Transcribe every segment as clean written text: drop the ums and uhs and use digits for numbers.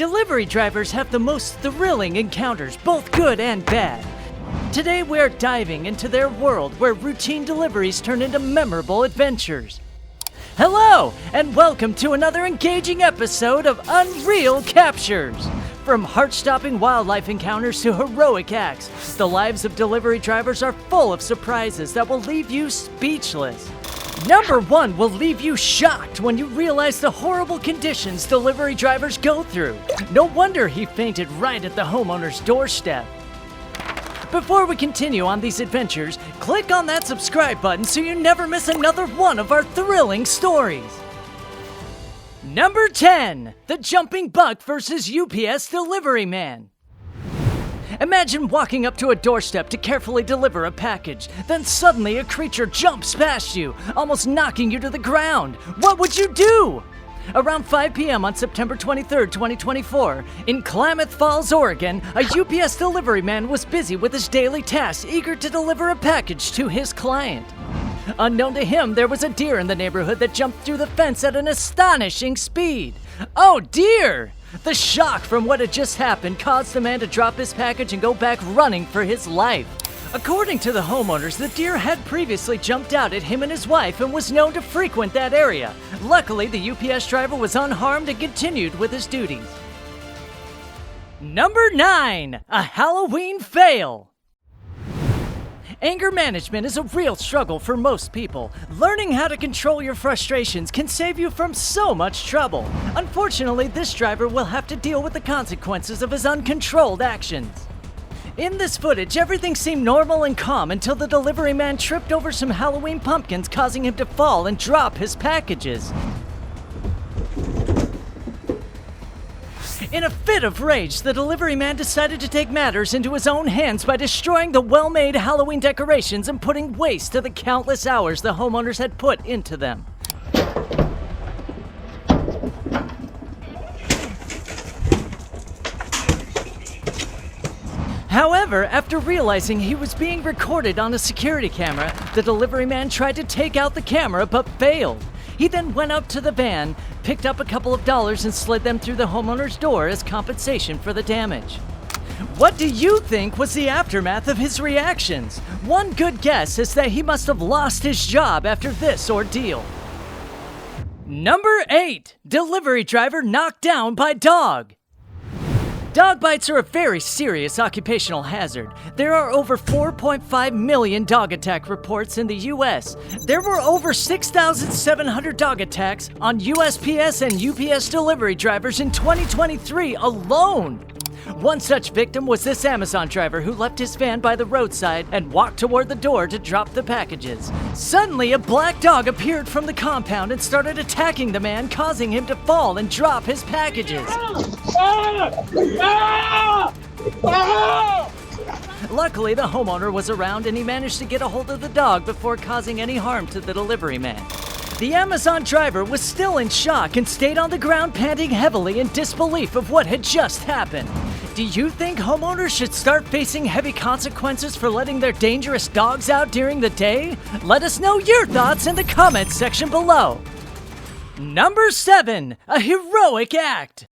Delivery drivers have the most thrilling encounters, both good and bad. Today we're diving into their world where routine deliveries turn into memorable adventures. Hello, and welcome to another engaging episode of Unreal Captures. From heart-stopping wildlife encounters to heroic acts, the lives of delivery drivers are full of surprises that will leave you speechless. Number 1 will leave you shocked when you realize the horrible conditions delivery drivers go through. No wonder he fainted right at the homeowner's doorstep. Before we continue on these adventures, click on that subscribe button so you never miss another one of our thrilling stories. Number 10, the jumping buck versus UPS delivery man. Imagine walking up to a doorstep to carefully deliver a package, then suddenly a creature jumps past you, almost knocking you to the ground. What would you do? Around 5 p.m. on September 23, 2024, in Klamath Falls, Oregon, a UPS delivery man was busy with his daily tasks, eager to deliver a package to his client. Unknown to him, there was a deer in the neighborhood that jumped through the fence at an astonishing speed. Oh dear! The shock from what had just happened caused the man to drop his package and go back running for his life. According to the homeowners, the deer had previously jumped out at him and his wife and was known to frequent that area. Luckily, the UPS driver was unharmed and continued with his duties. Number 9, a Halloween fail. Anger management is a real struggle for most people. Learning how to control your frustrations can save you from so much trouble. Unfortunately, this driver will have to deal with the consequences of his uncontrolled actions. In this footage, everything seemed normal and calm until the delivery man tripped over some Halloween pumpkins, causing him to fall and drop his packages. In a fit of rage, the delivery man decided to take matters into his own hands by destroying the well-made Halloween decorations and putting waste to the countless hours the homeowners had put into them. However, after realizing he was being recorded on a security camera, the delivery man tried to take out the camera but failed. He then went up to the van, picked up a couple of dollars and slid them through the homeowner's door as compensation for the damage. What do you think was the aftermath of his reactions? One good guess is that he must have lost his job after this ordeal. Number 8, delivery driver knocked down by dog. Dog bites are a very serious occupational hazard. There are over 4.5 million dog attack reports in the U.S. There were over 6,700 dog attacks on USPS and UPS delivery drivers in 2023 alone. One such victim was this Amazon driver who left his van by the roadside and walked toward the door to drop the packages. Suddenly, a black dog appeared from the compound and started attacking the man, causing him to fall and drop his packages. Luckily, the homeowner was around and he managed to get a hold of the dog before causing any harm to the delivery man. The Amazon driver was still in shock and stayed on the ground panting heavily in disbelief of what had just happened. Do you think homeowners should start facing heavy consequences for letting their dangerous dogs out during the day? Let us know your thoughts in the comments section below. Number 7, a heroic act.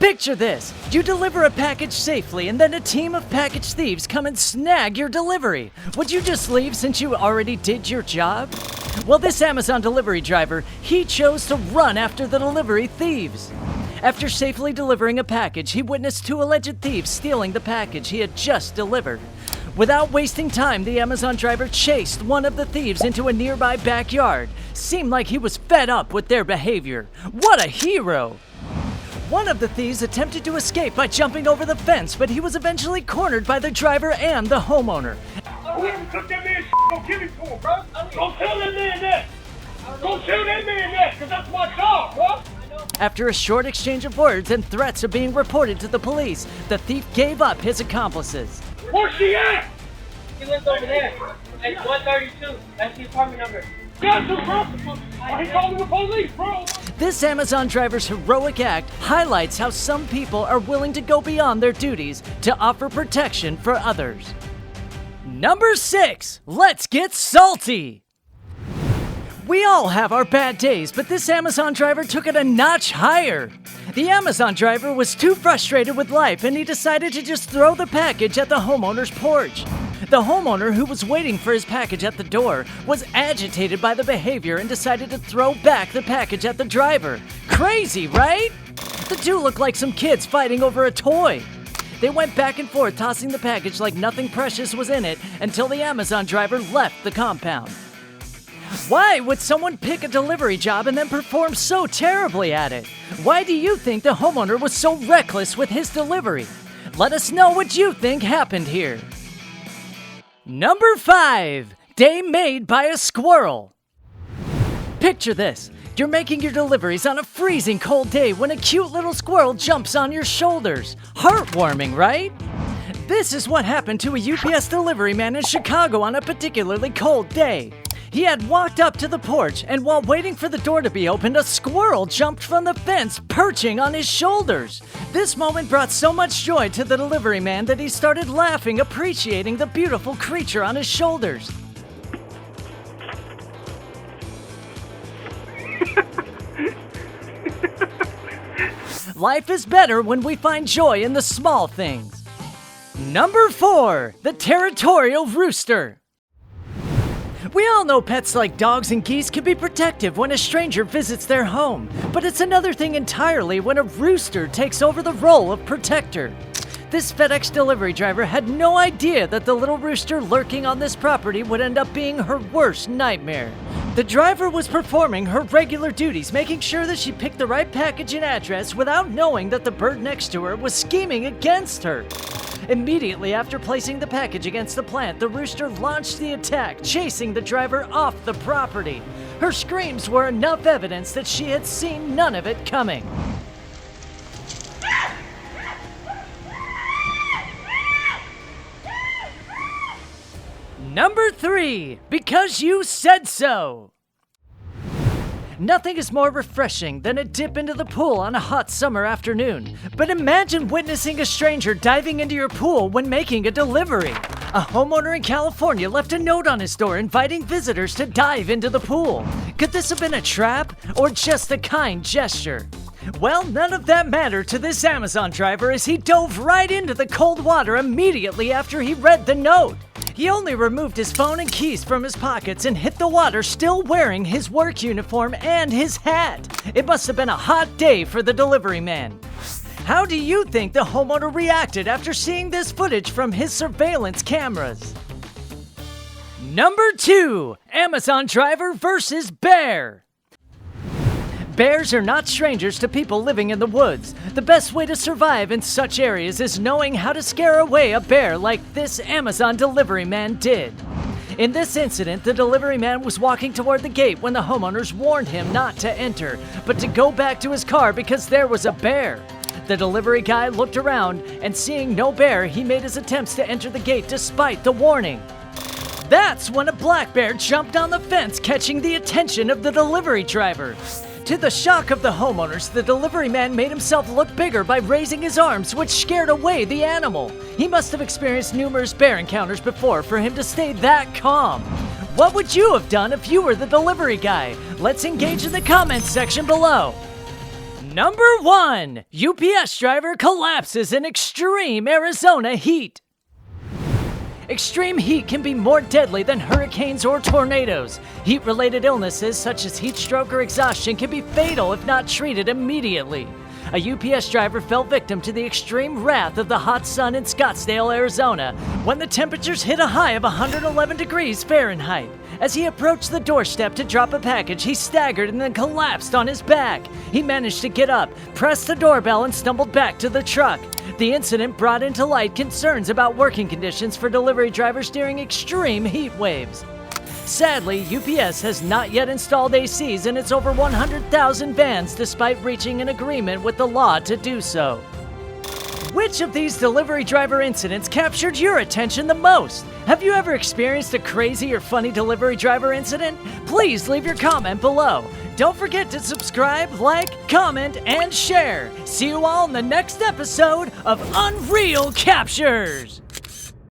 Picture this, you deliver a package safely and then a team of package thieves come and snag your delivery. Would you just leave since you already did your job? Well, this Amazon delivery driver, he chose to run after the delivery thieves. After safely delivering a package, he witnessed 2 alleged thieves stealing the package he had just delivered. Without wasting time, the Amazon driver chased one of the thieves into a nearby backyard. Seemed like he was fed up with their behavior. What a hero! One of the thieves attempted to escape by jumping over the fence, but he was eventually cornered by the driver and the homeowner. Whoever took that man's don't give it to him, bro. Don't tell that man that. Don't tell that man that, because that's my dog, bro. After a short exchange of words and threats of being reported to the police, the thief gave up his accomplices. Where's she at? She lives over there. At 132. That's the apartment number. Got some, bro. He calling the police, bro. This Amazon driver's heroic act highlights how some people are willing to go beyond their duties to offer protection for others. Number 6, let's get salty. We all have our bad days, but this Amazon driver took it a notch higher. The Amazon driver was too frustrated with life and he decided to just throw the package at the homeowner's porch. The homeowner, who was waiting for his package at the door, was agitated by the behavior and decided to throw back the package at the driver. Crazy, right? The two looked like some kids fighting over a toy. They went back and forth, tossing the package like nothing precious was in it until the Amazon driver left the compound. Why would someone pick a delivery job and then perform so terribly at it? Why do you think the homeowner was so reckless with his delivery? Let us know what you think happened here. Number 5. Day made by a squirrel. Picture this. You're making your deliveries on a freezing cold day when a cute little squirrel jumps on your shoulders. Heartwarming, right? This is what happened to a UPS delivery man in Chicago on a particularly cold day. He had walked up to the porch, and while waiting for the door to be opened, a squirrel jumped from the fence, perching on his shoulders. This moment brought so much joy to the delivery man that he started laughing, appreciating the beautiful creature on his shoulders. Life is better when we find joy in the small things. Number 4. The territorial rooster. We all know pets like dogs and geese can be protective when a stranger visits their home, but it's another thing entirely when a rooster takes over the role of protector. This FedEx delivery driver had no idea that the little rooster lurking on this property would end up being her worst nightmare. The driver was performing her regular duties, making sure that she picked the right package and address without knowing that the bird next to her was scheming against her. Immediately after placing the package against the plant, the rooster launched the attack, chasing the driver off the property. Her screams were enough evidence that she had seen none of it coming. Number 3, because you said so. Nothing is more refreshing than a dip into the pool on a hot summer afternoon. But imagine witnessing a stranger diving into your pool when making a delivery. A homeowner in California left a note on his door inviting visitors to dive into the pool. Could this have been a trap or just a kind gesture? Well, none of that mattered to this Amazon driver as he dove right into the cold water immediately after he read the note. He only removed his phone and keys from his pockets and hit the water still wearing his work uniform and his hat. It must have been a hot day for the delivery man. How do you think the homeowner reacted after seeing this footage from his surveillance cameras? Number 2, Amazon driver versus bear. Bears are not strangers to people living in the woods. The best way to survive in such areas is knowing how to scare away a bear like this Amazon delivery man did. In this incident, the delivery man was walking toward the gate when the homeowners warned him not to enter, but to go back to his car because there was a bear. The delivery guy looked around, and seeing no bear, he made his attempts to enter the gate despite the warning. That's when a black bear jumped on the fence, catching the attention of the delivery driver. To the shock of the homeowners, the delivery man made himself look bigger by raising his arms, which scared away the animal. He must have experienced numerous bear encounters before for him to stay that calm. What would you have done if you were the delivery guy? Let's engage in the comments section below. Number 1, UPS driver collapses in extreme Arizona heat. Extreme heat can be more deadly than hurricanes or tornadoes. Heat-related illnesses such as heat stroke or exhaustion can be fatal if not treated immediately. A UPS driver fell victim to the extreme wrath of the hot sun in Scottsdale, Arizona, when the temperatures hit a high of 111 degrees Fahrenheit. As he approached the doorstep to drop a package, he staggered and then collapsed on his back. He managed to get up, pressed the doorbell, and stumbled back to the truck. The incident brought into light concerns about working conditions for delivery drivers during extreme heat waves. Sadly, UPS has not yet installed ACs in its over 100,000 vans despite reaching an agreement with the law to do so. Which of these delivery driver incidents captured your attention the most? Have you ever experienced a crazy or funny delivery driver incident? Please leave your comment below. Don't forget to subscribe, like, comment, and share. See you all in the next episode of Unreal Captures!